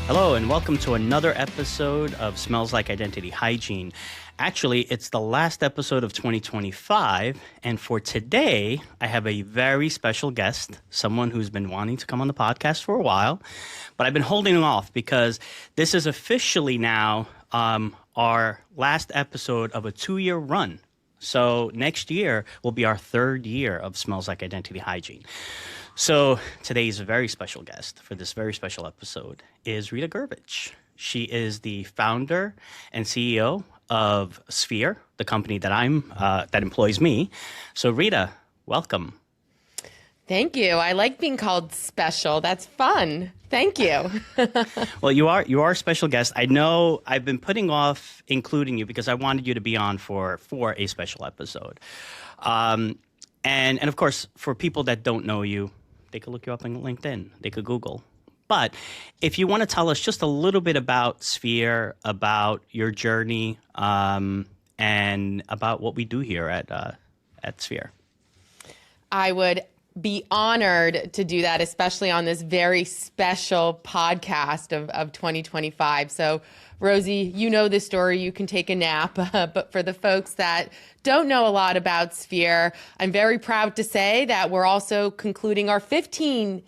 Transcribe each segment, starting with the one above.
Hello, and welcome to another episode of Smells Like Identity Hygiene. Actually, it's the last episode of 2025, and for today, I have a very special guest, someone who's been wanting to come on the podcast for a while, but I've been holding him off because this is officially now our last episode of a 2-year run. So next year will be our 3rd year of Smells Like Identity Hygiene. So today's very special guest for this very special episode is Rita Gurvich. She is the founder and CEO of Sphere, the company that employs me. So Rita, welcome. Thank you. I like being called special. That's fun. Thank you. Well, you are a special guest. I know I've been putting off including you because I wanted you to be on for a special episode. And of course, for people that don't know you, they could look you up on LinkedIn. They could Google. But if you want to tell us just a little bit about Sphere, about your journey, and about what we do here at Sphere. I would be honored to do that, especially on this very special podcast of 2025. So, Rosie, you know this story. You can take a nap. But for the folks that don't know a lot about Sphere, I'm very proud to say that we're also concluding our 15th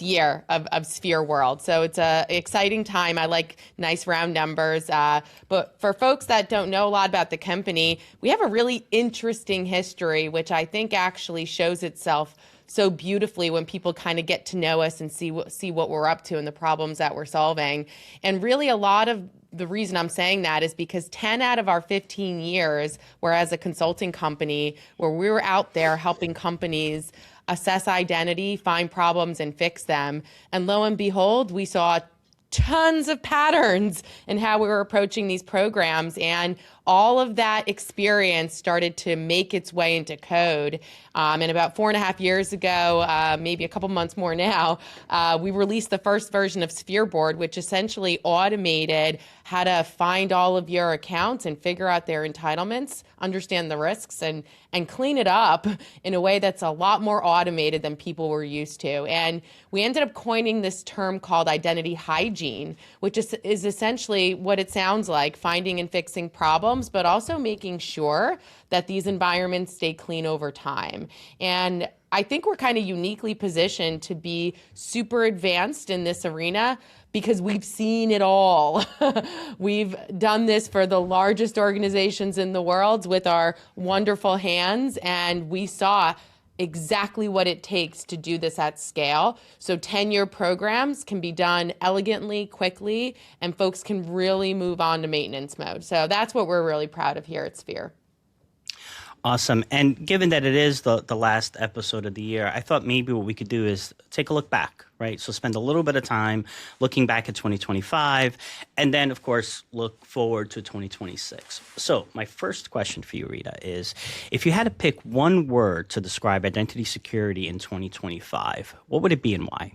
year of Sphere World. So it's an exciting time. I like nice round numbers. But for folks that don't know a lot about the company, we have a really interesting history, which I think actually shows itself so beautifully when people kind of get to know us and see what we're up to and the problems that we're solving. And really a lot of the reason I'm saying that is because 10 out of our 15 years were as a consulting company where we were out there helping companies assess identity, find problems, and fix them. And lo and behold, we saw tons of patterns in how we were approaching these programs. And all of that experience started to make its way into code. And about 4.5 years ago, maybe a couple months more now, we released the first version of Sphere Board, which essentially automated how to find all of your accounts and figure out their entitlements, understand the risks, and clean it up in a way that's a lot more automated than people were used to. And we ended up coining this term called identity hygiene, which is essentially what it sounds like, finding and fixing problems, but also making sure that these environments stay clean over time. And I think we're kind of uniquely positioned to be super advanced in this arena because we've seen it all. We've done this for the largest organizations in the world with our wonderful hands, and we saw exactly what it takes to do this at scale. So 10-year programs can be done elegantly, quickly, and folks can really move on to maintenance mode. So that's what we're really proud of here at Sphere. Awesome. And given that it is the last episode of the year, I thought maybe what we could do is take a look back, right? So spend a little bit of time looking back at 2025, and then, of course, look forward to 2026. So my first question for you, Rita, is if you had to pick one word to describe identity security in 2025, what would it be and why?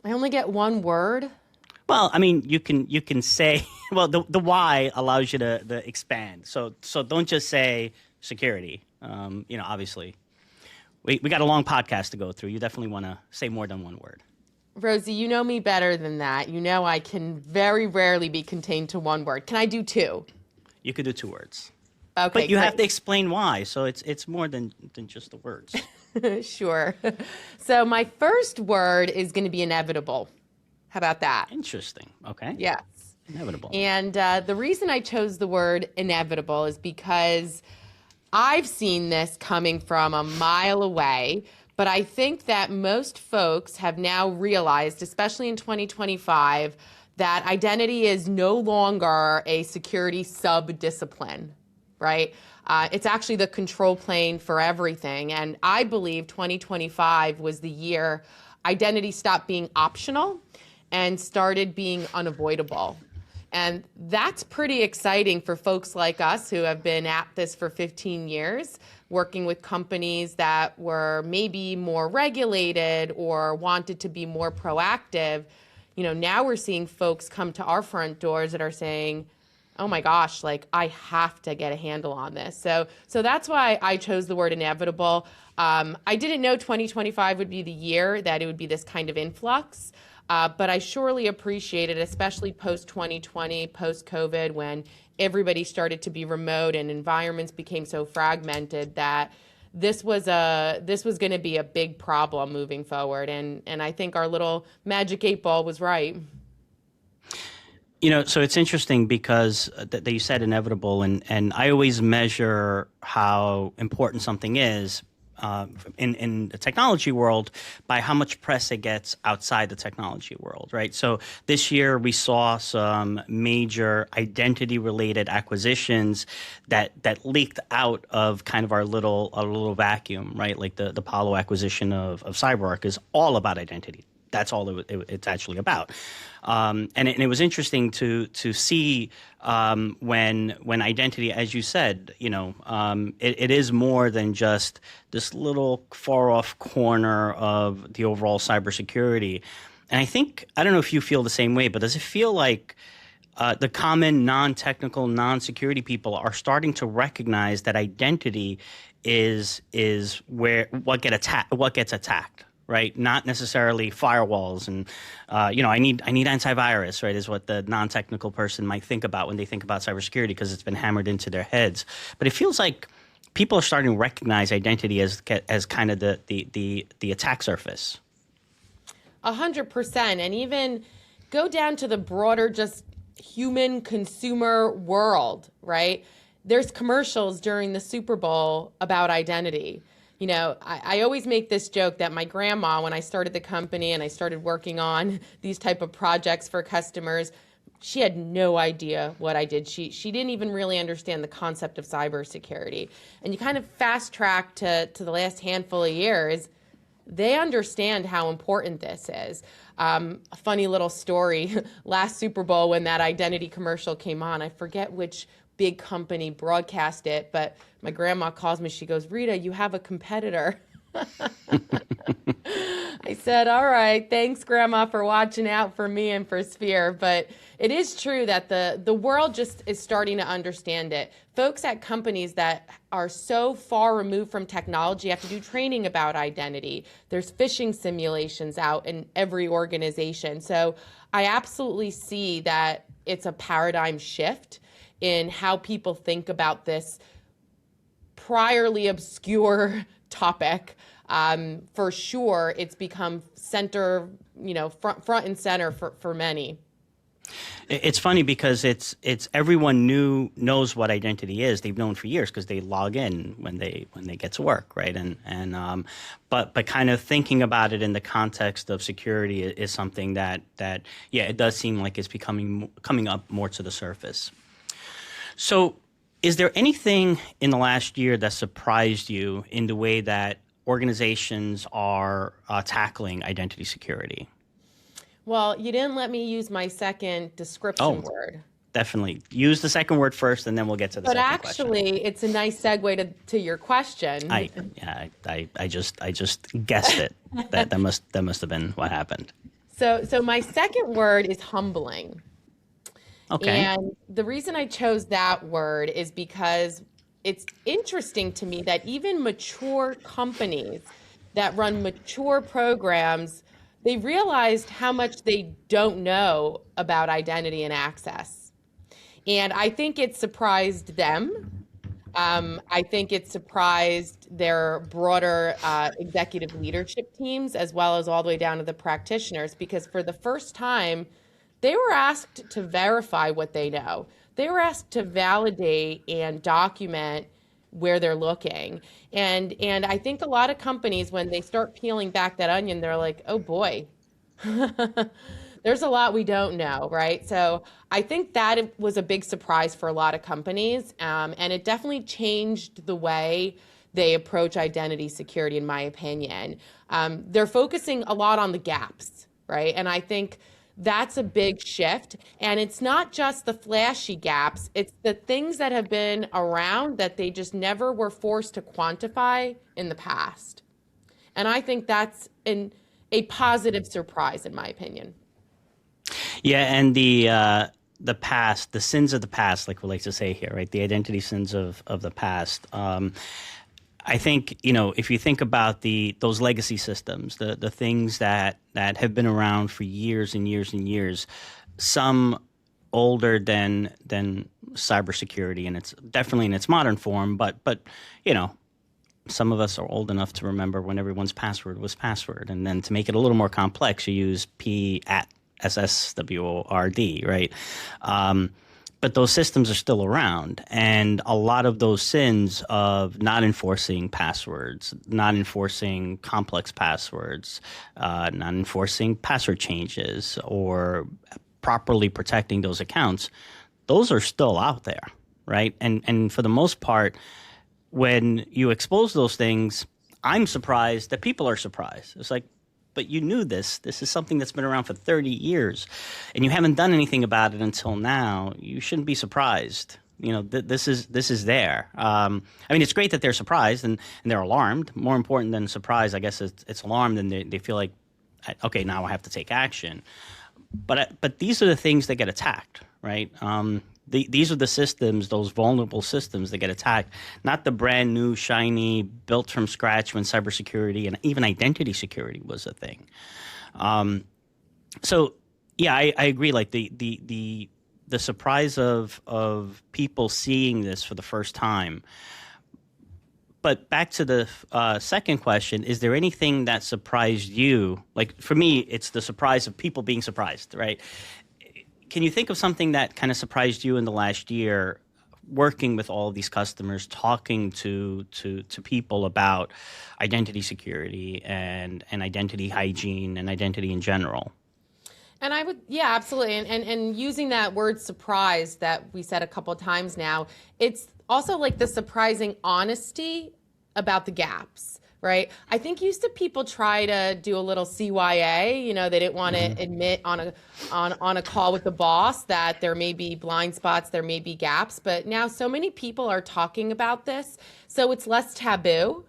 I only get one word. Well, I mean, you can say, well, the why allows you to expand. So don't just say security. Obviously, we got a long podcast to go through. You definitely want to say more than one word. Rosie, you know me better than that. You know I can very rarely be contained to one word. Can I do 2? You could do 2 words. Okay, but you have to explain why. So it's more than just the words. Sure. So my first word is going to be inevitable. How about that? Interesting. Okay. Yes. Inevitable. And the reason I chose the word inevitable is because I've seen this coming from a mile away, but I think that most folks have now realized, especially in 2025, that identity is no longer a security sub-discipline, right? It's actually the control plane for everything. And I believe 2025 was the year identity stopped being optional and started being unavoidable. And that's pretty exciting for folks like us who have been at this for 15 years, working with companies that were maybe more regulated or wanted to be more proactive. You know, now we're seeing folks come to our front doors that are saying, oh my gosh, like I have to get a handle on this. So that's why I chose the word inevitable. I didn't know 2025 would be the year that it would be this kind of influx. But I surely appreciate it, especially post 2020, post COVID, when everybody started to be remote and environments became so fragmented that this was going to be a big problem moving forward. And I think our little magic 8 ball was right. So it's interesting because that you said inevitable, and I always measure how important something is in the technology world by how much press it gets outside the technology world, right? So this year we saw some major identity-related acquisitions that leaked out of kind of our little vacuum, right? Like the Apollo acquisition of CyberArk is all about identity. That's all it's actually about. And it was interesting to see when identity, as you said, it is more than just this little far off corner of the overall cybersecurity. And I don't know if you feel the same way, but does it feel like the common non-technical, non-security people are starting to recognize that identity is what gets attacked? Right, not necessarily firewalls, and I need antivirus. Right, is what the non-technical person might think about when they think about cybersecurity because it's been hammered into their heads. But it feels like people are starting to recognize identity as kind of the attack surface. 100%, and even go down to the broader just human consumer world. Right, there's commercials during the Super Bowl about identity. I always make this joke that my grandma, when I started the company and I started working on these type of projects for customers, she had no idea what I did. She didn't even really understand the concept of cybersecurity. And you kind of fast track to the last handful of years, they understand how important this is. A funny little story, last Super Bowl when that identity commercial came on, I forget which big company broadcast it, but my grandma calls me, she goes, "Rita, you have a competitor." I said, "All right, thanks, Grandma, for watching out for me and for Sphere." But it is true that the world just is starting to understand it. Folks at companies that are so far removed from technology have to do training about identity. There's phishing simulations out in every organization. So I absolutely see that it's a paradigm shift in how people think about this priorly obscure topic. For sure, it's become front and center for many. It's funny because it's everyone knows what identity is. They've known for years because they log in when they get to work, right? But kind of thinking about it in the context of security is something that it does seem like it's coming up more to the surface. So is there anything in the last year that surprised you in the way that organizations are tackling identity security? Well, you didn't let me use my second description word. Definitely. Use the second word first, and then we'll get to the second question. But actually, it's a nice segue to your question. I just guessed it. that must have been what happened. So my second word is humbling. Okay. And the reason I chose that word is because it's interesting to me that even mature companies that run mature programs, they realized how much they don't know about identity and access. And I think it surprised them. I think it surprised their broader executive leadership teams, as well as all the way down to the practitioners, because for the first time, they were asked to verify what they know. They were asked to validate and document where they're looking. And I think a lot of companies, when they start peeling back that onion, they're like, oh boy, there's a lot we don't know, right? So I think that was a big surprise for a lot of companies. And it definitely changed the way they approach identity security, in my opinion. They're focusing a lot on the gaps, right? And I think that's a big shift. And it's not just the flashy gaps, it's the things that have been around that they just never were forced to quantify in the past. And I think that's a positive surprise, in my opinion. Yeah, and the past, the sins of the past, like we like to say here, right? The identity sins of the past. I think, if you think about those legacy systems, the things that have been around for years and years and years, some older than cybersecurity, and it's definitely in its modern form, but you know, some of us are old enough to remember when everyone's password was password, and then to make it a little more complex, you use P at SSWORD, right? But those systems are still around, and a lot of those sins of not enforcing passwords, not enforcing complex passwords, not enforcing password changes, or properly protecting those accounts, those are still out there, right? And for the most part, when you expose those things, I'm surprised that people are surprised. It's like, but you knew this. This is something that's been around for 30 years, and you haven't done anything about it until now. You shouldn't be surprised. This is there. I mean, it's great that they're surprised and they're alarmed. More important than surprise, I guess, it's alarmed, and they feel like, okay, now I have to take action. But these are the things that get attacked, right? These are the systems, those vulnerable systems that get attacked, not the brand new, shiny, built from scratch when cybersecurity and even identity security was a thing. So, yeah, I agree. Like the surprise of people seeing this for the first time. But back to the second question, is there anything that surprised you? Like, for me, it's the surprise of people being surprised, right? Can you think of something that kind of surprised you in the last year, working with all of these customers, talking to people about identity security and identity hygiene and identity in general? And I would, yeah, absolutely. And using that word surprise that we said a couple of times now, it's also like the surprising honesty about the gaps, right? I think used to people try to do a little CYA, they didn't want to admit on a call with the boss that there may be blind spots, there may be gaps, but now so many people are talking about this, so it's less taboo,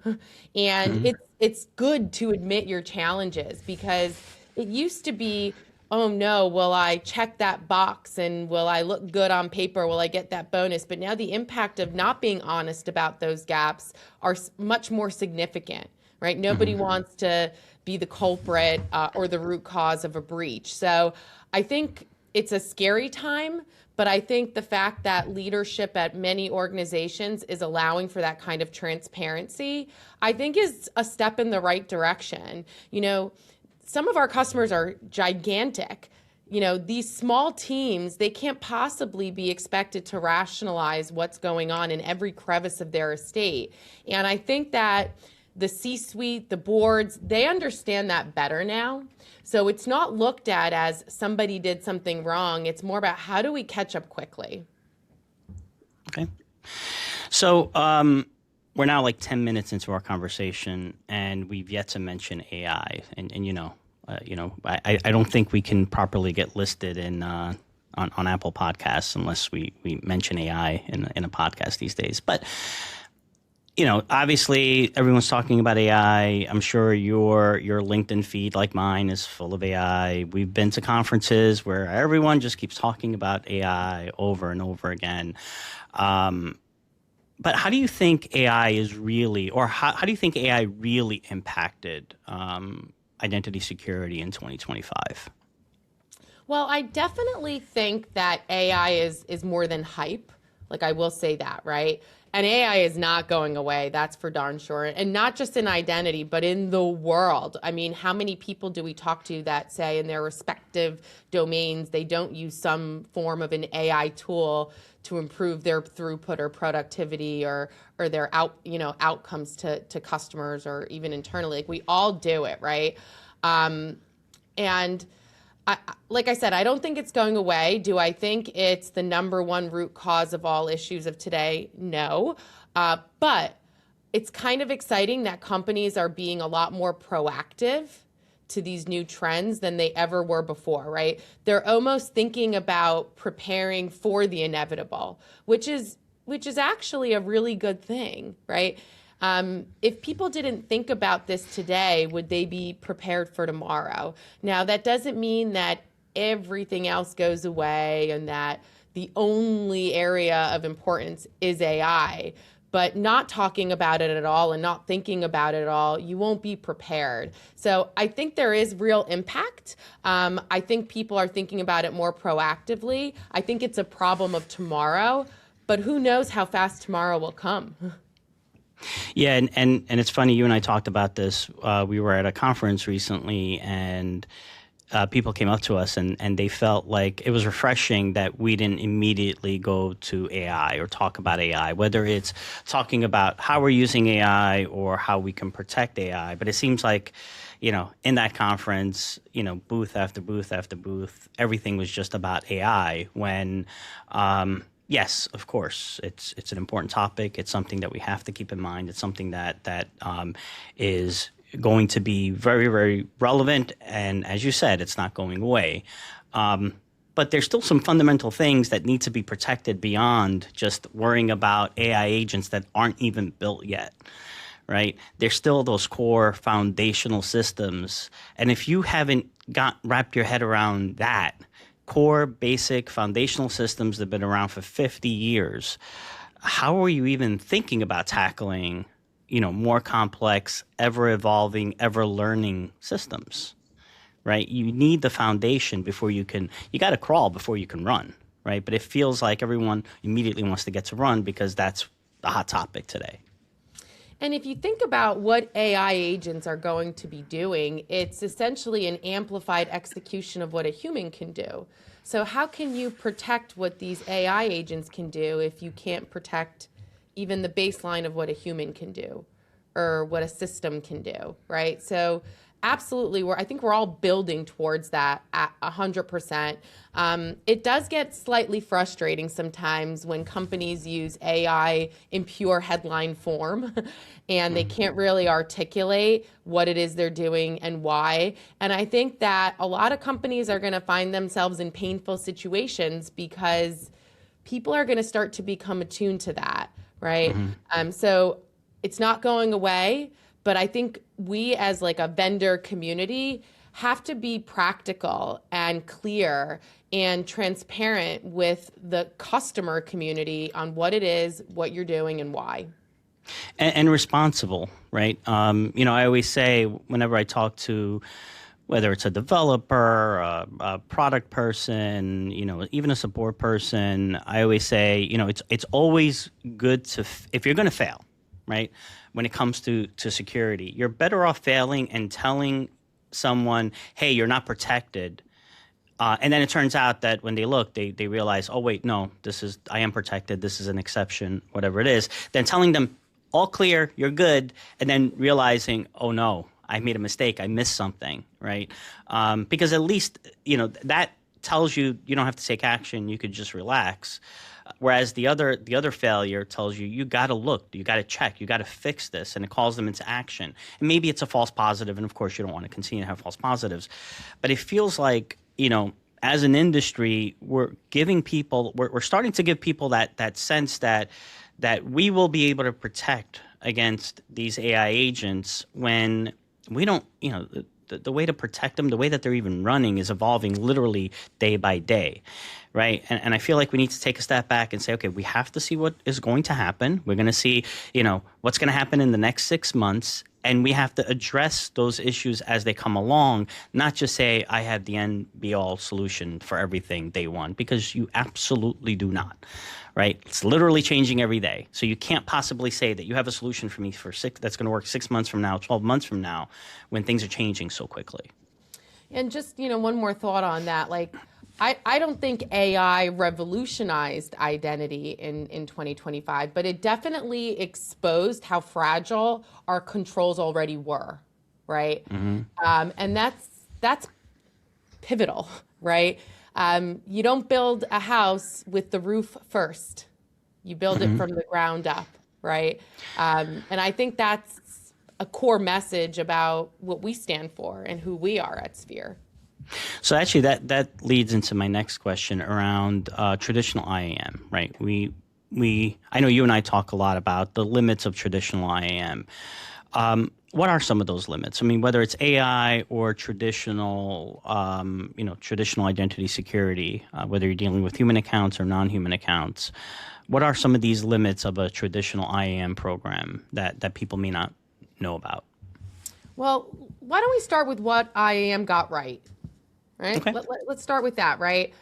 and it's good to admit your challenges, because it used to be, oh no, will I check that box and will I look good on paper? Will I get that bonus? But now the impact of not being honest about those gaps are much more significant, right? Nobody wants to be the culprit or the root cause of a breach. So I think it's a scary time, but I think the fact that leadership at many organizations is allowing for that kind of transparency, I think is a step in the right direction. Some of our customers are gigantic. These small teams, they can't possibly be expected to rationalize what's going on in every crevice of their estate. And I think that the C-suite, the boards, they understand that better now. So it's not looked at as somebody did something wrong. It's more about how do we catch up quickly. Okay. So, we're now like 10 minutes into our conversation, and we've yet to mention AI. And I don't think we can properly get listed on Apple Podcasts unless we mention AI in a podcast these days. But obviously everyone's talking about AI. I'm sure your LinkedIn feed, like mine, is full of AI. We've been to conferences where everyone just keeps talking about AI over and over again. But how do you think AI is really, or how do you think AI really impacted identity security in 2025? Well, I definitely think that AI is more than hype. Like, I will say that, right? And AI is not going away, that's for darn sure. And not just in identity, but in the world. I mean, how many people do we talk to that say in their respective domains they don't use some form of an AI tool to improve their throughput or productivity or their outcomes to customers or even internally? Like, we all do it, right? And like I said, I don't think it's going away. Do I think it's the number one root cause of all issues of today? No. But it's kind of exciting that companies are being a lot more proactive to these new trends than they ever were before, right? They're almost thinking about preparing for the inevitable, which is actually a really good thing, right? If people didn't think about this today, would they be prepared for tomorrow? Now, that doesn't mean that everything else goes away and that the only area of importance is AI. but not talking about it at all and not thinking about it at all, you won't be prepared. So I think there is real impact. I think people are thinking about it more proactively. I think it's a problem of tomorrow, but who knows how fast tomorrow will come. Yeah, and it's funny, you and I talked about this. We were at a conference recently, and people came up to us and they felt like it was refreshing that we didn't immediately go to AI or talk about AI, whether it's talking about how we're using AI or how we can protect AI. But it seems like, in that conference, booth after booth after booth, everything was just about AI when, yes, of course, it's an important topic. It's something that we have to keep in mind. It's something that is going to be very, very relevant. And as you said, it's not going away. But there's still some fundamental things that need to be protected beyond just worrying about AI agents that aren't even built yet, right? There's still those core foundational systems. And if you haven't wrapped your head around that, core, basic, foundational systems that have been around for 50 years, how are you even thinking about tackling more complex, ever-evolving, ever-learning systems, right? You need the foundation before you got to crawl before you can run, right? But it feels like everyone immediately wants to get to run because that's the hot topic today. And if you think about what AI agents are going to be doing, it's essentially an amplified execution of what a human can do. So how can you protect what these AI agents can do if you can't protect even the baseline of what a human can do or what a system can do, right? So absolutely, I think we're all building towards that at 100%. It does get slightly frustrating sometimes when companies use AI in pure headline form and they can't really articulate what it is they're doing and why. And I think that a lot of companies are going to find themselves in painful situations because people are going to start to become attuned to that, right? So it's not going away, but I think we as like a vendor community have to be practical and clear and transparent with the customer community on what it is, what you're doing, and why. And responsible, right? I always say whenever I talk to whether it's a developer, a product person, even a support person, I always say, it's always good to, if you're going to fail, right? When it comes to security, you're better off failing and telling someone, hey, you're not protected. And then it turns out that when they look, they realize, oh, wait, no, I am protected. This is an exception, whatever it is. Then telling them, all clear, you're good. And then realizing, oh, no, I made a mistake. I missed something, right? Because at least, that tells you don't have to take action. You could just relax. Whereas the other failure tells you got to look, you got to check, you got to fix this, and it calls them into action. And maybe it's a false positive, and of course you don't want to continue to have false positives. But it feels like, as an industry, we're starting to give people that sense that we will be able to protect against these AI agents when we don't, the way to protect them, the way that they're even running is evolving literally day by day, right? And I feel like we need to take a step back and say, okay, we have to see what is going to happen. We're going to see, what's going to happen in the next 6 months. And we have to address those issues as they come along, not just say, I have the end be all solution for everything day one, because you absolutely do not. Right? It's literally changing every day. So you can't possibly say that you have a solution for me that's going to work 6 months from now, 12 months from now, when things are changing so quickly. And just, one more thought on that. Like, I don't think AI revolutionized identity in 2025, but it definitely exposed how fragile our controls already were, right? And that's pivotal, right? You don't build a house with the roof first. You build it from the ground up, right? And I think that's a core message about what we stand for and who we are at Sphere. So actually that leads into my next question around traditional IAM, right? I know you and I talk a lot about the limits of traditional IAM. What are some of those limits? I mean, whether it's AI or traditional identity security, whether you're dealing with human accounts or non-human accounts, What are some of these limits of a traditional IAM program that people may not know about? Well, why don't we start with what IAM got right? Right? Okay. Let's start with that, right?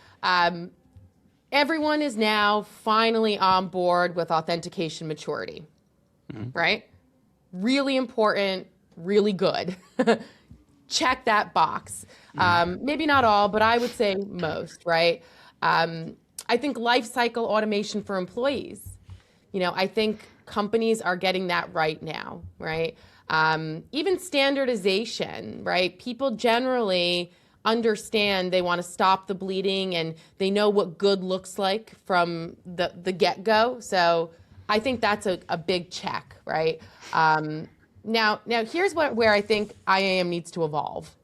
Everyone is now finally on board with authentication maturity, right? Really important, really good. Check that box. Maybe not all, but I would say most, right? I think life cycle automation for employees. I think companies are getting that right now, right? Even standardization, right? People generally understand they want to stop the bleeding and they know what good looks like from the get-go. So I think that's a big check, right? Now here's where I think IAM needs to evolve.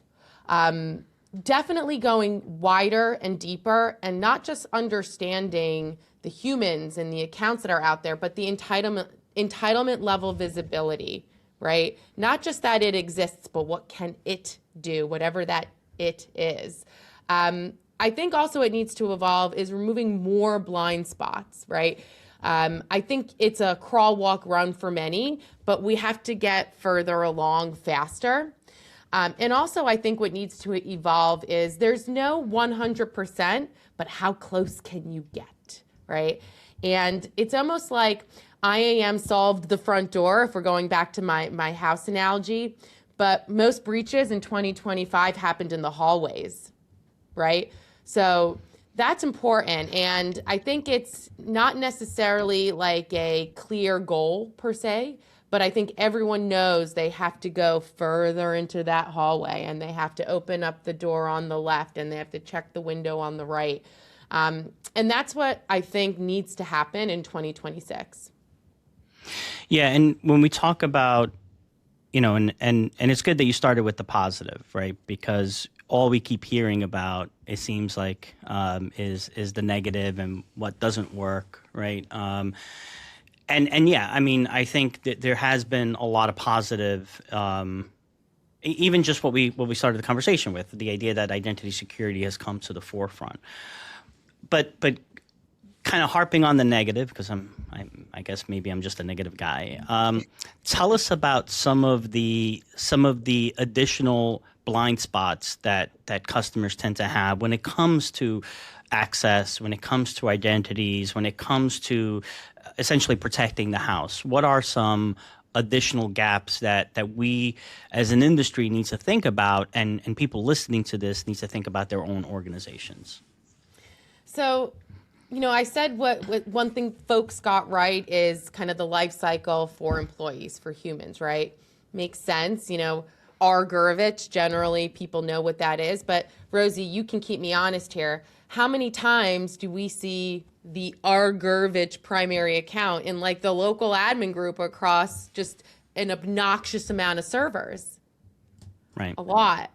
Definitely going wider and deeper, and not just understanding the humans and the accounts that are out there, but the entitlement level visibility, right? Not just that it exists, but what can it do, whatever that it is. I think also it needs to evolve is removing more blind spots, right? I think it's a crawl, walk, run for many, but we have to get further along faster. And also, I think what needs to evolve is there's no 100%, but how close can you get, right? And it's almost like IAM solved the front door, if we're going back to my house analogy, but most breaches in 2025 happened in the hallways, right? So that's important. And I think it's not necessarily like a clear goal per se, but I think everyone knows they have to go further into that hallway and they have to open up the door on the left and they have to check the window on the right. And that's what I think needs to happen in 2026. Yeah, and when we talk about, and it's good that you started with the positive, right? Because all we keep hearing about, it seems like, is the negative and what doesn't work, right? And yeah, I mean, I think that there has been a lot of positive, even just what we started the conversation with, the idea that identity security has come to the forefront. But kind of harping on the negative, because I guess maybe I'm just a negative guy. Tell us about some of the additional blind spots that customers tend to have when it comes to access, when it comes to identities, when it comes to essentially protecting the house. What are some additional gaps that we as an industry need to think about, and people listening to this need to think about their own organizations? So, I said what one thing folks got right is kind of the life cycle for employees, for humans, right? Makes sense. R. Gurvich, generally people know what that is. But Rosie, you can keep me honest here. How many times do we see the R. Gurvich primary account in like the local admin group across just an obnoxious amount of servers? Right. A lot.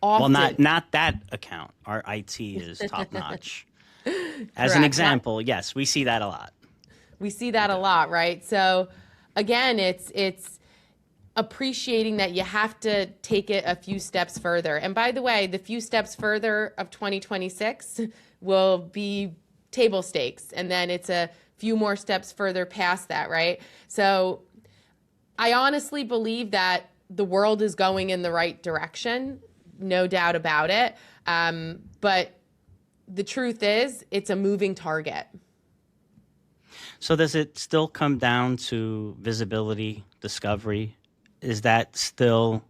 Often. Well, not that account. Our IT is top notch. As an example, yes, we see that a lot. We see that a lot, right? So again, it's appreciating that you have to take it a few steps further. And by the way, the few steps further of 2026 will be table stakes. And then it's a few more steps further past that, right? So I honestly believe that the world is going in the right direction, no doubt about it. But the truth is, it's a moving target. So does it still come down to visibility, discovery? Is that still,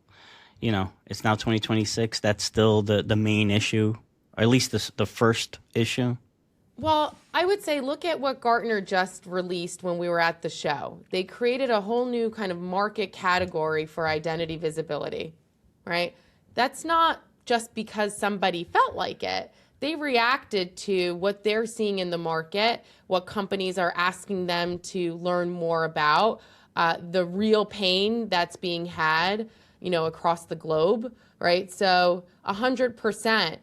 it's now 2026, that's still the main issue, or at least the first issue? Well, I would say look at what Gartner just released when we were at the show. They created a whole new kind of market category for identity visibility, right? That's not just because somebody felt like it. They reacted to what they're seeing in the market, what companies are asking them to learn more about, the real pain that's being had, across the globe, right? So 100%.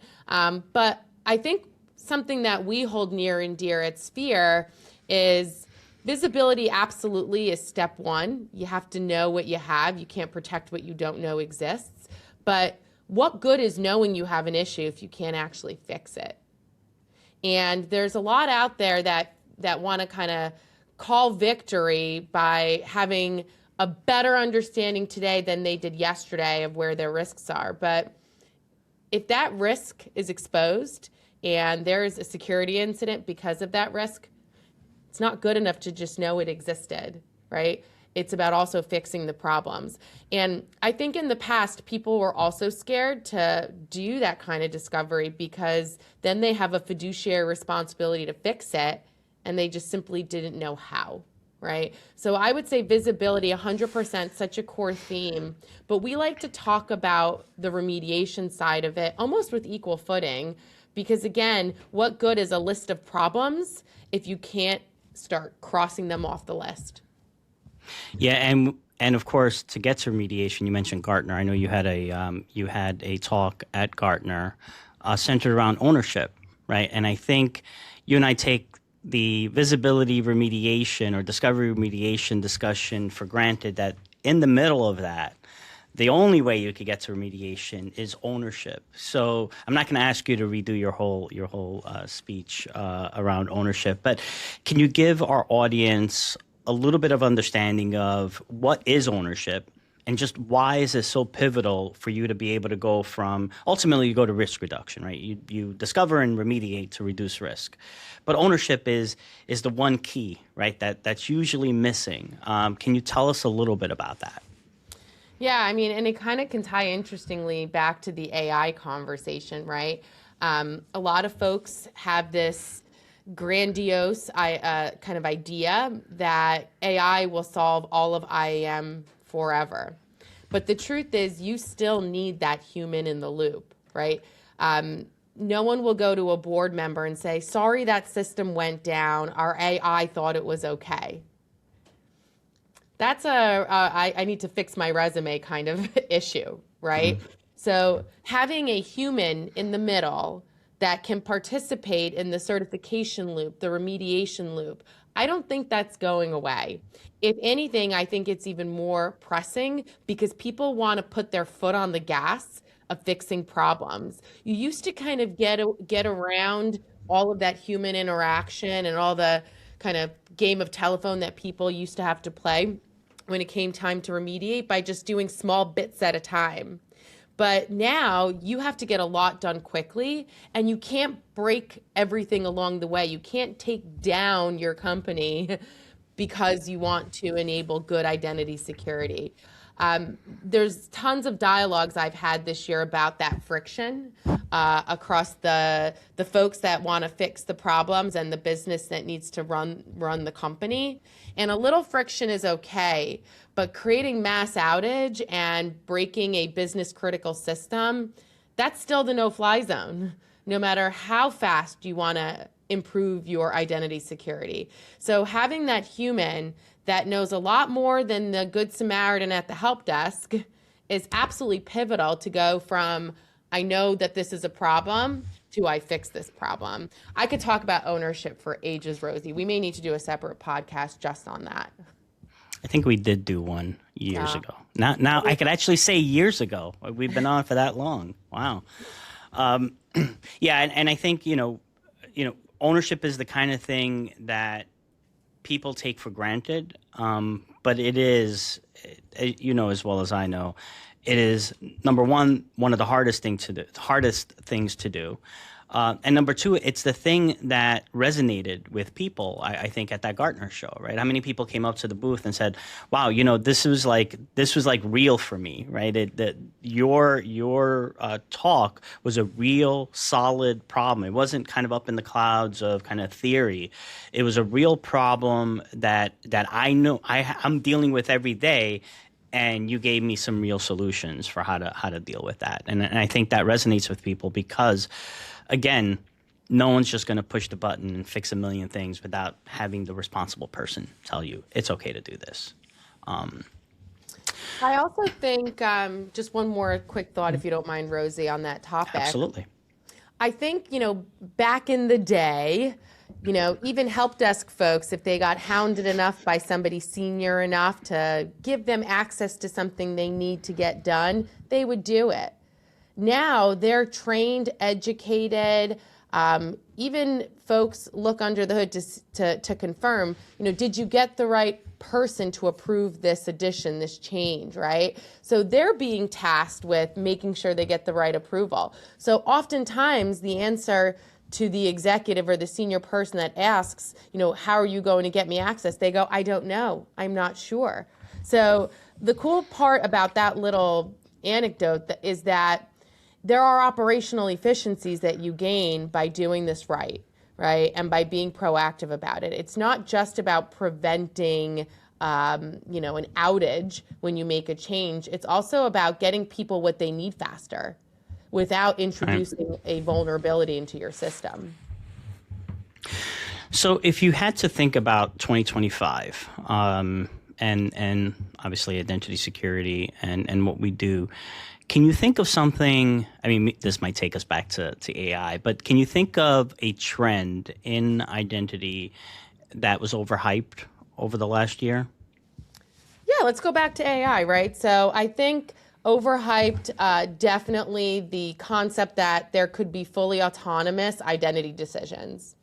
But I think something that we hold near and dear at Sphere is visibility absolutely is step one. You have to know what you have. You can't protect what you don't know exists. But what good is knowing you have an issue if you can't actually fix it? And there's a lot out there that want to kind of call victory by having a better understanding today than they did yesterday of where their risks are. But if that risk is exposed and there's a security incident because of that risk, it's not good enough to just know it existed, right? It's about also fixing the problems. And I think in the past, people were also scared to do that kind of discovery because then they have a fiduciary responsibility to fix it, and they just simply didn't know how, right? So I would say visibility, 100%, such a core theme. But we like to talk about the remediation side of it almost with equal footing, because again, what good is a list of problems if you can't start crossing them off the list? Yeah, and of course, to get to remediation, you mentioned Gartner. I know you had a talk at Gartner centered around ownership, right? And I think you and I take the visibility remediation or discovery remediation discussion for granted, that in the middle of that, the only way you could get to remediation is ownership. So I'm not going to ask you to redo your whole speech around ownership, but can you give our audience a little bit of understanding of what is ownership and just why is this so pivotal for you to be able to go from, ultimately you go to risk reduction, right? You discover and remediate to reduce risk. But ownership is the one key, right, that's usually missing. Can you tell us a little bit about that? Yeah, I mean, and it kind of can tie interestingly back to the AI conversation, right? A lot of folks have this grandiose kind of idea that AI will solve all of IAM forever. But the truth is you still need that human in the loop, right? No one will go to a board member and say, sorry, that system went down. Our AI thought it was okay. That's I need to fix my resume kind of issue, right? Mm-hmm. So having a human in the middle that can participate in the certification loop, the remediation loop, I don't think that's going away. If anything, I think it's even more pressing because people want to put their foot on the gas of fixing problems. You used to kind of get around all of that human interaction and all the kind of game of telephone that people used to have to play when it came time to remediate by just doing small bits at a time. But now you have to get a lot done quickly, and you can't break everything along the way. You can't take down your company because you want to enable good identity security. There's tons of dialogues I've had this year about that friction across the folks that want to fix the problems and the business that needs to run the company. And a little friction is okay, but creating mass outage and breaking a business critical system, that's still the no-fly zone, no matter how fast you want to improve your identity security. So having that human that knows a lot more than the Good Samaritan at the help desk is absolutely pivotal to go from, I know that this is a problem, to I fix this problem. I could talk about ownership for ages, Rosie. We may need to do a separate podcast just on that. I think we did do one years ago. Now I could actually say years ago. We've been on for that long. Wow. Yeah, and I think, ownership is the kind of thing that people take for granted, but it is, as well as I know, it is number one of the hardest things to do. And number two, it's the thing that resonated with people, I think, at that Gartner show, right? How many people came up to the booth and said, wow, this was like real for me, right? Your talk was a real solid problem. It wasn't kind of up in the clouds of kind of theory. It was a real problem that I know I'm dealing with every day. And you gave me some real solutions for how to deal with that. And I think that resonates with people because, again, no one's just going to push the button and fix a million things without having the responsible person tell you it's okay to do this. I also think, just one more quick thought, if you don't mind, Rosie, on that topic. Absolutely. I think, back in the day, even help desk folks, if they got hounded enough by somebody senior enough to give them access to something they need to get done, they would do it. Now they're trained, educated, even folks look under the hood to confirm, did you get the right person to approve this addition, this change, right? So they're being tasked with making sure they get the right approval. So oftentimes the answer to the executive or the senior person that asks, how are you going to get me access? They go, I don't know. I'm not sure. So the cool part about that little anecdote is that there are operational efficiencies that you gain by doing this right? And by being proactive about it. It's not just about preventing, an outage when you make a change. It's also about getting people what they need faster without introducing a vulnerability into your system. So if you had to think about 2025 and obviously identity security and what we do, can you think of something, this might take us back to AI, but can you think of a trend in identity that was overhyped over the last year? Yeah, let's go back to AI, right? So I think overhyped, definitely the concept that there could be fully autonomous identity decisions,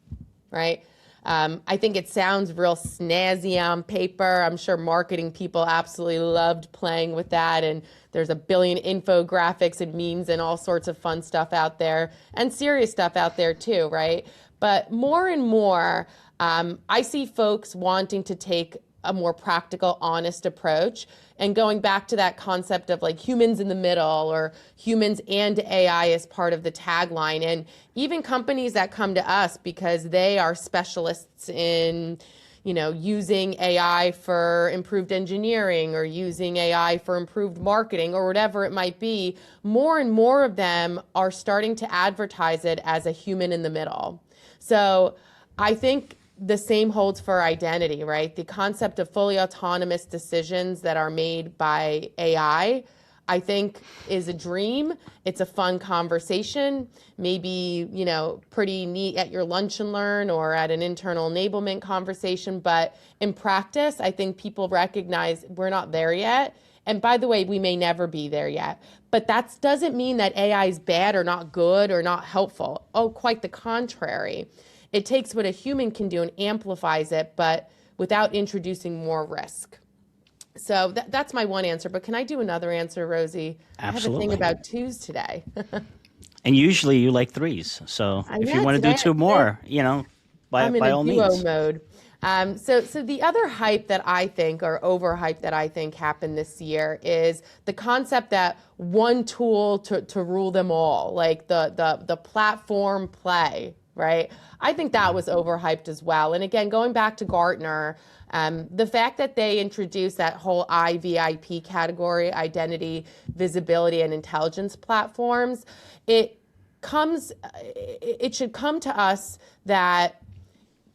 right? I think it sounds real snazzy on paper. I'm sure marketing people absolutely loved playing with that. And there's a billion infographics and memes and all sorts of fun stuff out there and serious stuff out there too, right? But more and more, I see folks wanting to take a more practical, honest approach. And going back to that concept of like humans in the middle or humans and AI as part of the tagline. And even companies that come to us because they are specialists in, using AI for improved engineering or using AI for improved marketing or whatever it might be, more and more of them are starting to advertise it as a human in the middle. So I think the same holds for identity, right? The concept of fully autonomous decisions that are made by AI, I think is a dream. It's a fun conversation, maybe, pretty neat at your lunch and learn or at an internal enablement conversation. But in practice, I think people recognize we're not there yet. And by the way, we may never be there yet. But that doesn't mean that AI is bad or not good or not helpful. Oh, quite the contrary. It takes what a human can do and amplifies it, but without introducing more risk. So that's my one answer. But can I do another answer, Rosie? Absolutely. I have a thing about twos today. And usually you like threes. So if you want to do two more, by all means. I'm in a duo mode. So the other hype that I think, or overhype that I think happened this year is the concept that one tool to rule them all, like the platform play, right? I think that was overhyped as well. And again, going back to Gartner, the fact that they introduced that whole IVIP category, identity, visibility, and intelligence platforms, it should come to us that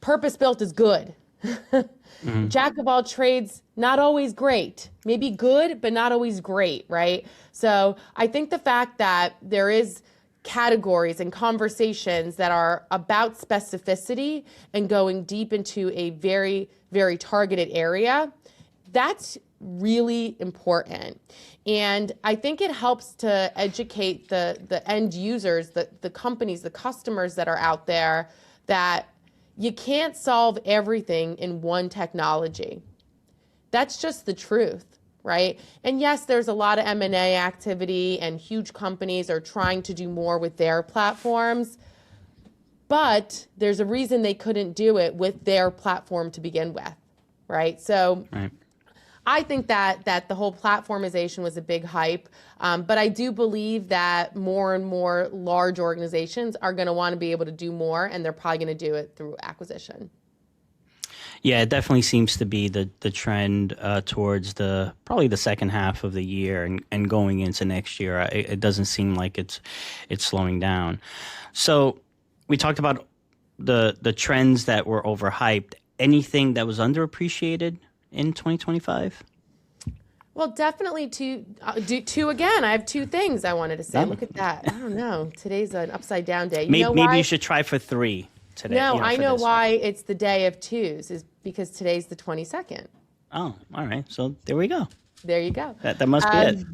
purpose-built is good. Mm-hmm. Jack of all trades, not always great. Maybe good, but not always great, right? So I think the fact that there is categories and conversations that are about specificity and going deep into a very, very targeted area, that's really important. And I think it helps to educate the end users, the companies, the customers that are out there, that you can't solve everything in one technology. That's just the truth. Right? And yes, there's a lot of M&A activity and huge companies are trying to do more with their platforms, but there's a reason they couldn't do it with their platform to begin with, right? So right. I think that the whole platformization was a big hype, but I do believe that more and more large organizations are going to want to be able to do more, and they're probably going to do it through acquisition. Yeah, it definitely seems to be the trend towards probably the second half of the year and going into next year. It doesn't seem like it's slowing down. So we talked about the trends that were overhyped. Anything that was underappreciated in 2025? Well, definitely two again. I have two things I wanted to say. Look at that. I don't know. Today's an upside down day. Maybe you should try for three. Today, no, I know why it's the day of twos is because today's the 22nd. Oh, all right. So there we go. There you go. That must be it.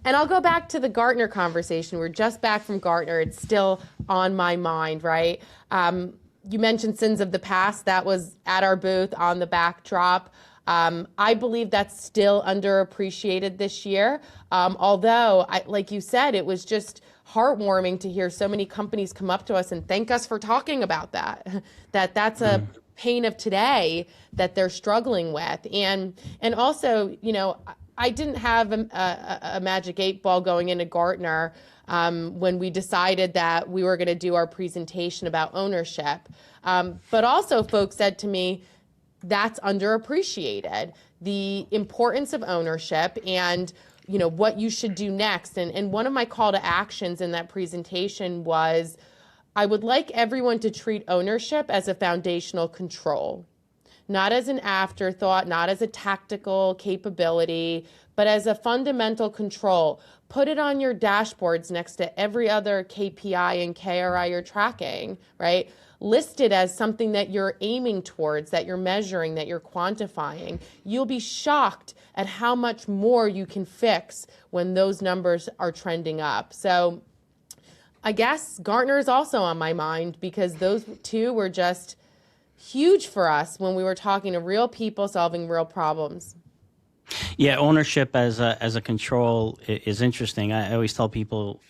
And I'll go back to the Gartner conversation. We're just back from Gartner. It's still on my mind, right? You mentioned Sins of the Past. That was at our booth on the backdrop. I believe that's still underappreciated this year. Although, like you said, it was just heartwarming to hear so many companies come up to us and thank us for talking about that. That's a pain of today that they're struggling with. And also, I didn't have a magic 8 ball going into Gartner when we decided that we were going to do our presentation about ownership. But also folks said to me, that's underappreciated, the importance of ownership and what you should do next. And one of my call to actions in that presentation was, I would like everyone to treat ownership as a foundational control, not as an afterthought, not as a tactical capability, but as a fundamental control. Put it on your dashboards next to every other KPI and KRI you're tracking, right? List it as something that you're aiming towards, that you're measuring, that you're quantifying. You'll be shocked at how much more you can fix when those numbers are trending up. So I guess Gartner is also on my mind because those two were just huge for us when we were talking to real people solving real problems. Yeah, ownership as a control is interesting. I always tell people,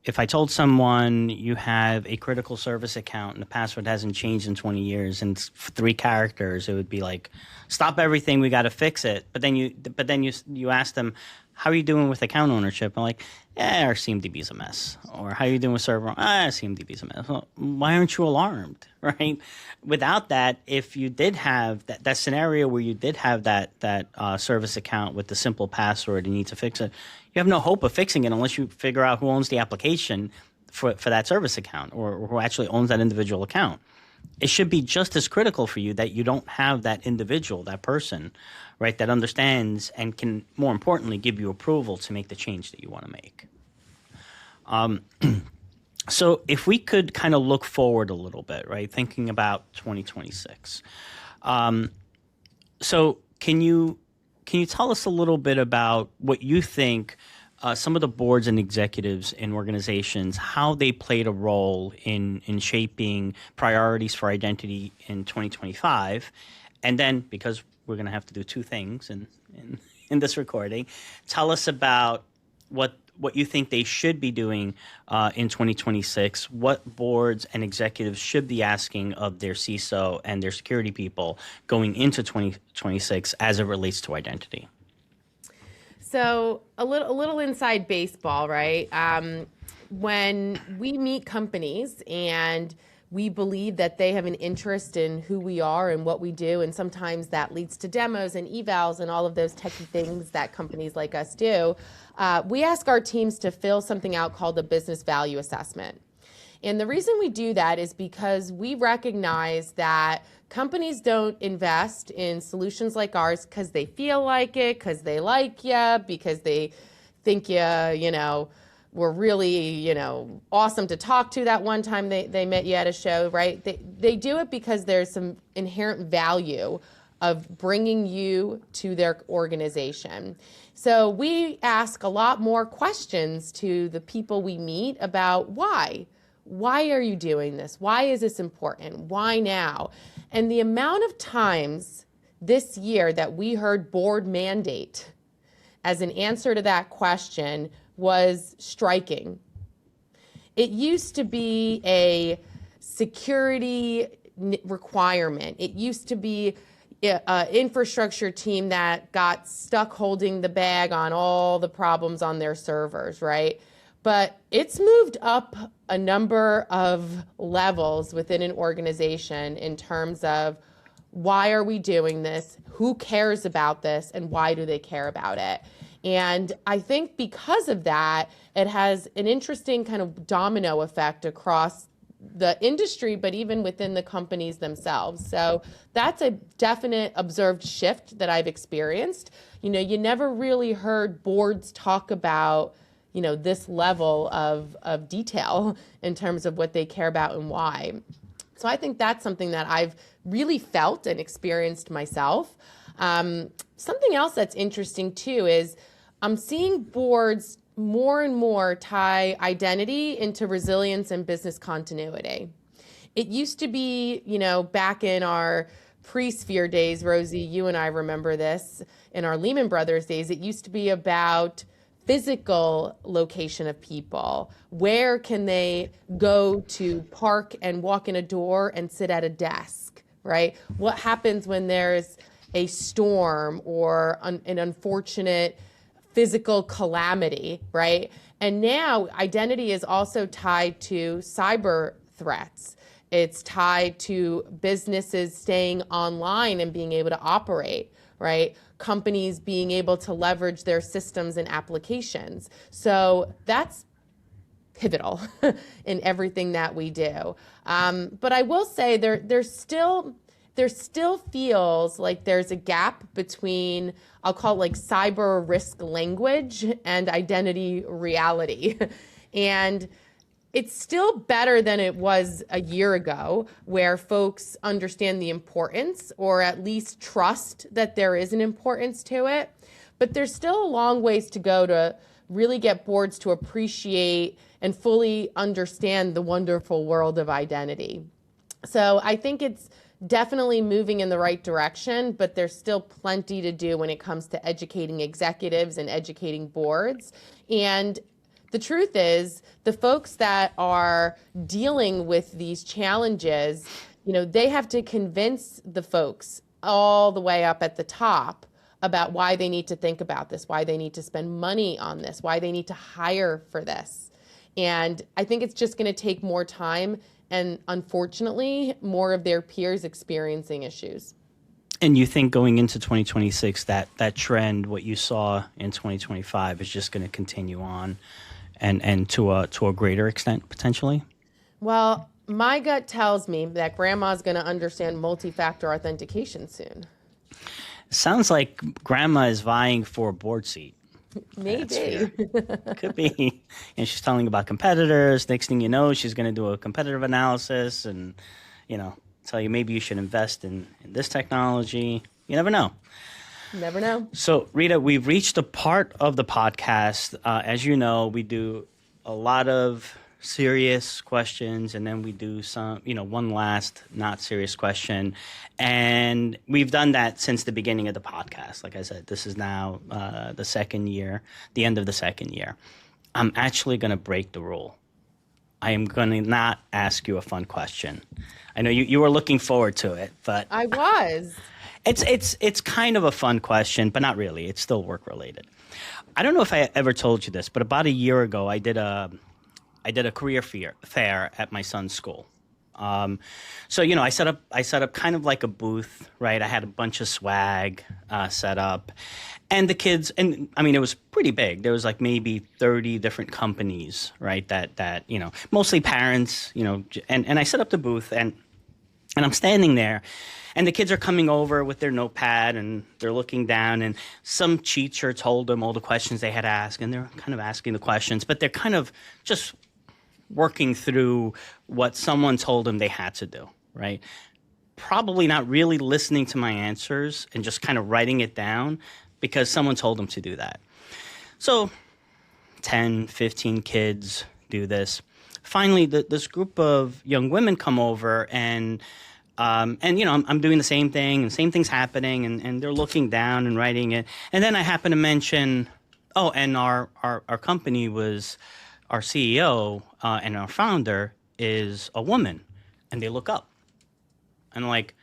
if I told someone you have a critical service account and the password hasn't changed in 20 years and it's 3 characters, it would be like, stop everything, we got to fix it. But then you ask them, how are you doing with account ownership? I'm like, our CMDB's a mess. Or how are you doing with server? CMDB's a mess. Well, why aren't you alarmed, right? Without that, if you did have that scenario where you did have that service account with the simple password and you need to fix it, you have no hope of fixing it unless you figure out who owns the application for that service account or who actually owns that individual account. It should be just as critical for you that you don't have that individual, that person, right, that understands and can, more importantly, give you approval to make the change that you want to make. So if we could kind of look forward a little bit, right, thinking about 2026. So can you tell us a little bit about what you think some of the boards and executives in organizations, how they played a role in shaping priorities for identity in 2025? And then, because we're going to have to do 2 things in this recording, tell us about what you think they should be doing in 2026, what boards and executives should be asking of their CISO and their security people going into 2026 as it relates to identity. So a little inside baseball, right? When we meet companies and we believe that they have an interest in who we are and what we do, and sometimes that leads to demos and evals and all of those techy things that companies like us do, we ask our teams to fill something out called a business value assessment. And the reason we do that is because we recognize that companies don't invest in solutions like ours because they feel like it, because they like you, because they think were really, awesome to talk to that one time they met you at a show, right? They do it because there's some inherent value of bringing you to their organization. So we ask a lot more questions to the people we meet about why. Why are you doing this? Why is this important? Why now? And the amount of times this year that we heard board mandate as an answer to that question was striking. It used to be a security requirement. It used to be an infrastructure team that got stuck holding the bag on all the problems on their servers, right? But it's moved up a number of levels within an organization in terms of why are we doing this, who cares about this, and why do they care about it? And I think because of that, it has an interesting kind of domino effect across the industry, but even within the companies themselves. So that's a definite observed shift that I've experienced. You never really heard boards talk about this level of detail in terms of what they care about and why. So I think that's something that I've really felt and experienced myself. Something else that's interesting too is I'm seeing boards more and more tie identity into resilience and business continuity. It used to be, back in our pre-Sphere days, Rosie, you and I remember this, in our Lehman Brothers days, it used to be about physical location of people. Where can they go to park and walk in a door and sit at a desk, right? What happens when there's a storm or an unfortunate physical calamity, right? And now identity is also tied to cyber threats. It's tied to businesses staying online and being able to operate, right? Companies being able to leverage their systems and applications. So that's pivotal in everything that we do. But I will say there still feels like there's a gap between, I'll call it like cyber risk language and identity reality. And it's still better than it was a year ago, where folks understand the importance or at least trust that there is an importance to it. But there's still a long ways to go to really get boards to appreciate and fully understand the wonderful world of identity. So I think it's definitely moving in the right direction, but there's still plenty to do when it comes to educating executives and educating boards. And the truth is, the folks that are dealing with these challenges, they have to convince the folks all the way up at the top about why they need to think about this, why they need to spend money on this, why they need to hire for this. And I think it's just going to take more time and, unfortunately, more of their peers experiencing issues. And you think going into 2026, that trend, what you saw in 2025, is just going to continue on and to a greater extent, potentially? Well, my gut tells me that grandma's going to understand multi-factor authentication soon. Sounds like grandma is vying for a board seat. Maybe. Could be. And she's telling about competitors. Next thing you know, she's going to do a competitive analysis and, tell you maybe you should invest in this technology. You never know. Never know. So, Rita, we've reached a part of the podcast. As you know, we do a lot of serious questions, and then we do some, one last not serious question. And we've done that since the beginning of the podcast. Like I said, this is now the second year, the end of the second year. I'm actually going to break the rule. I am going to not ask you a fun question. I know you were looking forward to it, but I was. It's kind of a fun question, but not really. It's still work related. I don't know if I ever told you this, but about a year ago, I did a career fair at my son's school. So I set up kind of like a booth, right? I had a bunch of swag set up, and the kids, and I mean it was pretty big. There was like maybe 30 different companies, right? That mostly parents, and I set up the booth, and I'm standing there. And the kids are coming over with their notepad, and they're looking down, and some teacher told them all the questions they had to ask, and they're kind of asking the questions, but they're kind of just working through what someone told them they had to do, right? Probably not really listening to my answers and just kind of writing it down because someone told them to do that. So 10, 15 kids do this. Finally, this group of young women come over, and I'm doing the same thing, and the same thing's happening, and they're looking down and writing it. And then I happen to mention, and our company was, our CEO and our founder is a woman. And they look up. And like,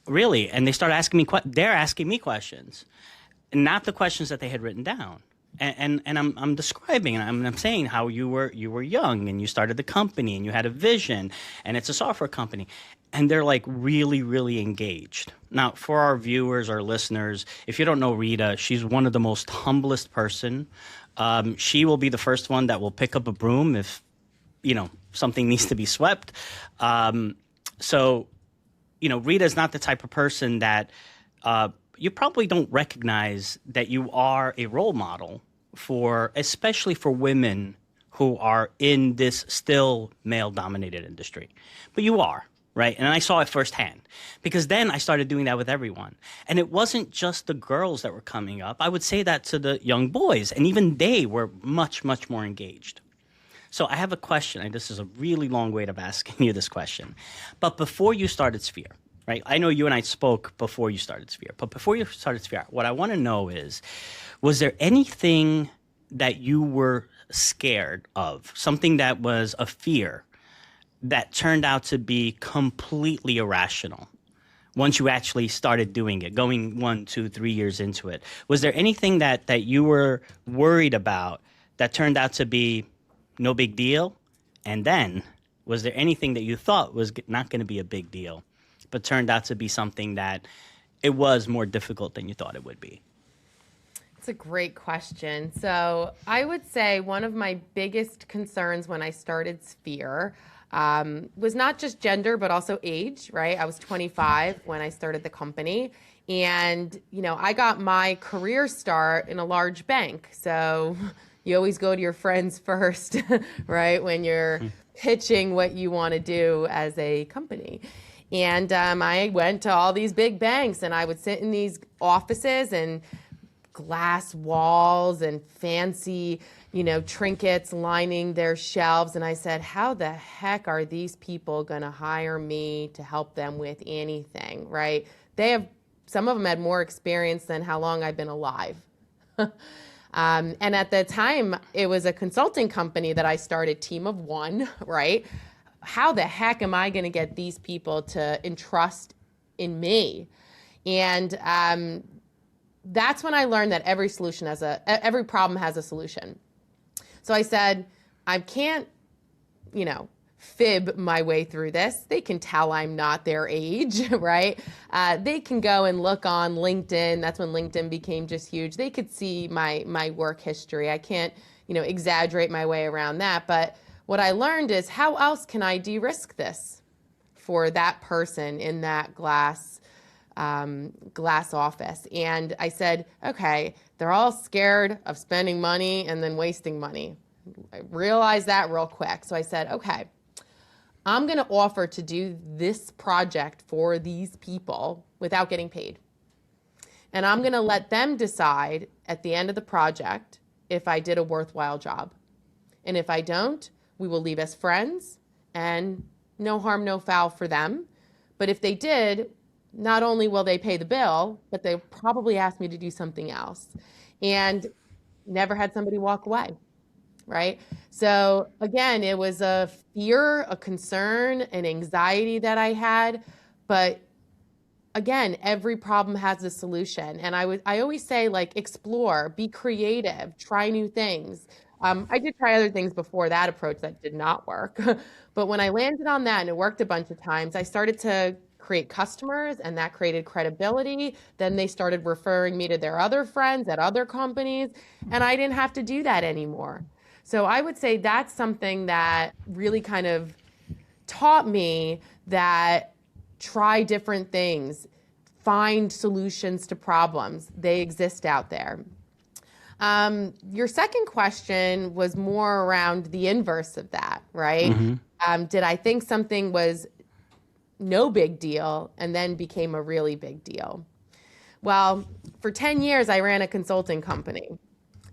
really? And they start asking me, they're asking me questions, and not the questions that they had written down. And I'm describing, and I'm saying how you were young, and you started the company, and you had a vision, and it's a software company. And they're like really, really engaged. Now, for our viewers, our listeners, if you don't know Rita, she's one of the most humblest person. She will be the first one that will pick up a broom if, something needs to be swept. So, Rita is not the type of person that you probably don't recognize that you are a role model especially for women who are in this still male-dominated industry. But you are. right? And I saw it firsthand because then I started doing that with everyone. And it wasn't just the girls that were coming up. I would say that to the young boys, and even they were much, much more engaged. So I have a question, and this is a really long way of asking you this question. But before you started Sphere, right? I know you and I spoke before you started Sphere, but before you started Sphere, what I want to know is, was there anything that you were scared of, something that was a fear that turned out to be completely irrational once you actually started doing it, going 1, 2, 3 years into it? Was there anything that you were worried about that turned out to be no big deal? And then was there anything that you thought was not going to be a big deal, but turned out to be something that it was more difficult than you thought it would be? It's a great question. So I would say one of my biggest concerns when I started Sphere was not just gender, but also age, right? I was 25 when I started the company. And, I got my career start in a large bank. So you always go to your friends first, right? When you're pitching what you want to do as a company. And I went to all these big banks and I would sit in these offices and glass walls and fancy, trinkets lining their shelves. And I said, how the heck are these people going to hire me to help them with anything, right? Some of them had more experience than how long I've been alive. And at the time, it was a consulting company that I started, team of one, right? How the heck am I going to get these people to entrust in me? And that's when I learned that every problem has a solution. So I said, I can't, fib my way through this. They can tell I'm not their age, right? They can go and look on LinkedIn. That's when LinkedIn became just huge. They could see my work history. I can't, exaggerate my way around that. But what I learned is, how else can I de-risk this for that person in that glass office? And I said, okay, they're all scared of spending money and then wasting money. I realized that real quick. So I said, okay, I'm going to offer to do this project for these people without getting paid. And I'm going to let them decide at the end of the project if I did a worthwhile job. And if I don't, we will leave as friends, and no harm, no foul for them. But if they did, not only will they pay the bill, but they probably ask me to do something else. And never had somebody walk away, right? So again, it was a fear, a concern, an anxiety that I had. But again, every problem has a solution. And I always say, explore, be creative, try new things. I did try other things before that approach that did not work. But when I landed on that, and it worked a bunch of times, I started to create customers, and that created credibility. Then they started referring me to their other friends at other companies, and I didn't have to do that anymore. So I would say that's something that really kind of taught me that try different things, find solutions to problems. They exist out there. Your second question was more around the inverse of that, right? Mm-hmm. Did I think something was no big deal and then became a really big deal? Well, for 10 years, I ran a consulting company.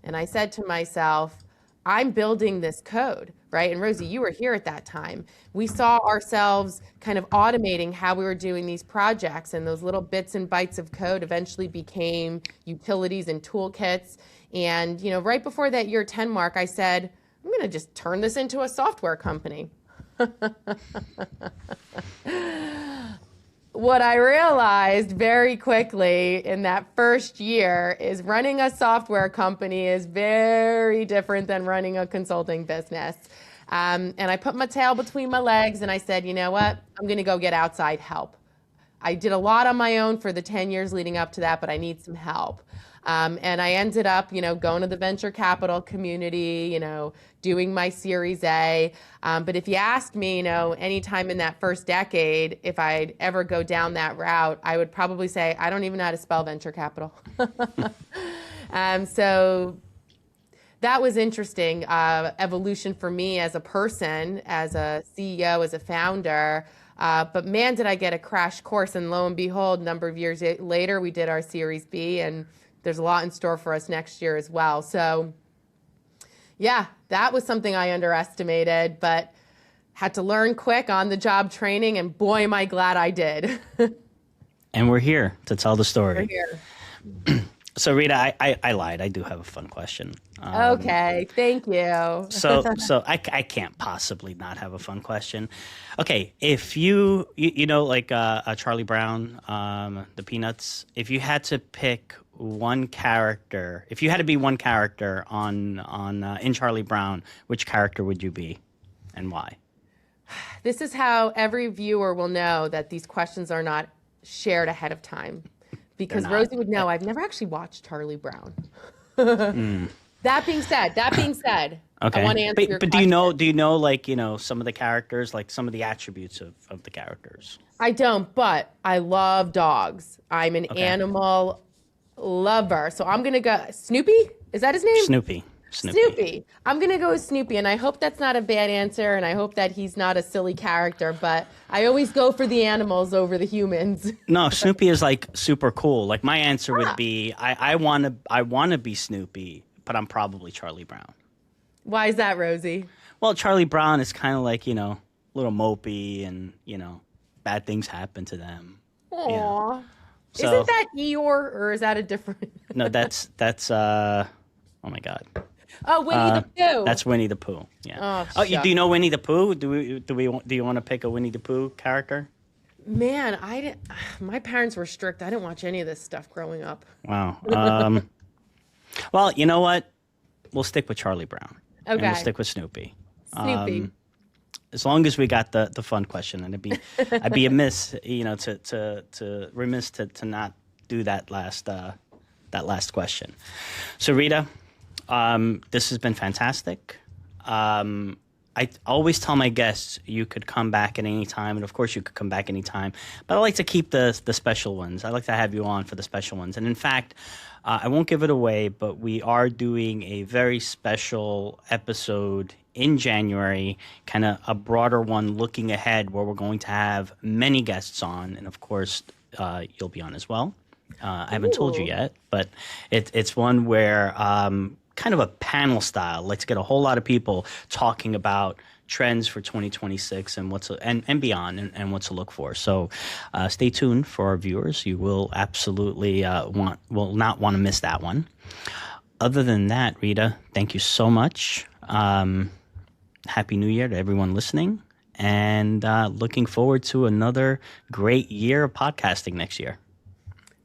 And I said to myself, I'm building this code, right? And Rosie, you were here at that time. We saw ourselves kind of automating how we were doing these projects, and those little bits and bytes of code eventually became utilities and toolkits. And, right before that year 10 mark, I said, I'm going to just turn this into a software company. What I realized very quickly in that first year is running a software company is very different than running a consulting business. And I put my tail between my legs and I said, you know what? I'm going to go get outside help. I did a lot on my own for the 10 years leading up to that, but I need some help. And I ended up, going to the venture capital community, doing my Series A. But if you asked me, any time in that first decade, if I'd ever go down that route, I would probably say, I don't even know how to spell venture capital. So that was interesting, evolution for me as a person, as a CEO, as a founder. But man, did I get a crash course. And lo and behold, a number of years later, we did our Series B, and there's a lot in store for us next year as well. So yeah, that was something I underestimated, but had to learn quick on the job training, and boy, am I glad I did. And we're here to tell the story. We're here. So Rita, I lied. I do have a fun question. Okay, thank you. So I can't possibly not have a fun question. Okay, if you know, like Charlie Brown, the Peanuts, if you had to pick one character, if you had to be one character on in Charlie Brown, which character would you be, and why? This is how every viewer will know that these questions are not shared ahead of time, because Rosie would know I've never actually watched Charlie Brown. That being said, okay. I want to answer your but question. do you know like, some of the characters, like some of the attributes of the characters? I don't, but I love dogs. I'm an animal lover. So I'm going to go Snoopy? Is that his name? Snoopy. I'm going to go with Snoopy, and I hope that's not a bad answer, and I hope that he's not a silly character, but I always go for the animals over the humans. No, Snoopy is like super cool. Like my answer would be I want to be Snoopy, but I'm probably Charlie Brown. Why is that, Rosie? Well, Charlie Brown is kind of like, a little mopey, and, bad things happen to them. Aww. So, isn't that Eeyore, or is that a different? No, that's oh my God. Oh, Winnie the Pooh. That's Winnie the Pooh. Yeah. Oh, do you know Winnie the Pooh? Do you want to pick a Winnie the Pooh character? Man, my parents were strict. I didn't watch any of this stuff growing up. Wow. Well, you know what? We'll stick with Charlie Brown. Okay. And we'll stick with Snoopy. Snoopy. As long as we got the fun question, and I'd be amiss, to remiss to not do that last question. So Rita, this has been fantastic. I always tell my guests you could come back at any time, and of course you could come back anytime. But I like to keep the special ones. I like to have you on for the special ones. And in fact, I won't give it away, but we are doing a very special episode in January, kind of a broader one looking ahead, where we're going to have many guests on, and of course you'll be on as well. I haven't told you yet, but it's one where kind of a panel style. Let's get a whole lot of people talking about trends for 2026 and beyond, and what to look for. So stay tuned for our viewers. You will absolutely will not want to miss that one. Other than that, Rita, thank you so much. Happy New Year to everyone listening, and looking forward to another great year of podcasting next year.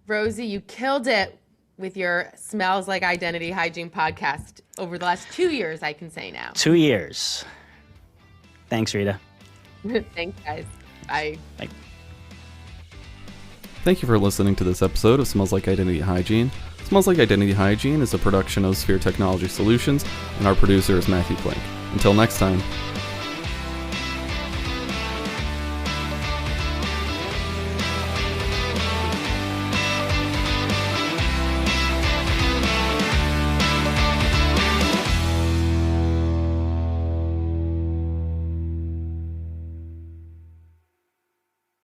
Rosie, you killed it with your Smells Like Identity Hygiene podcast over the last 2 years, I can say now. 2 years. Thanks, Rita. Thanks, guys. Bye. Bye. Thank you for listening to this episode of Smells Like Identity Hygiene. Smells Like Identity Hygiene is a production of Sphere Technology Solutions, and our producer is Matthew Plank. Until next time.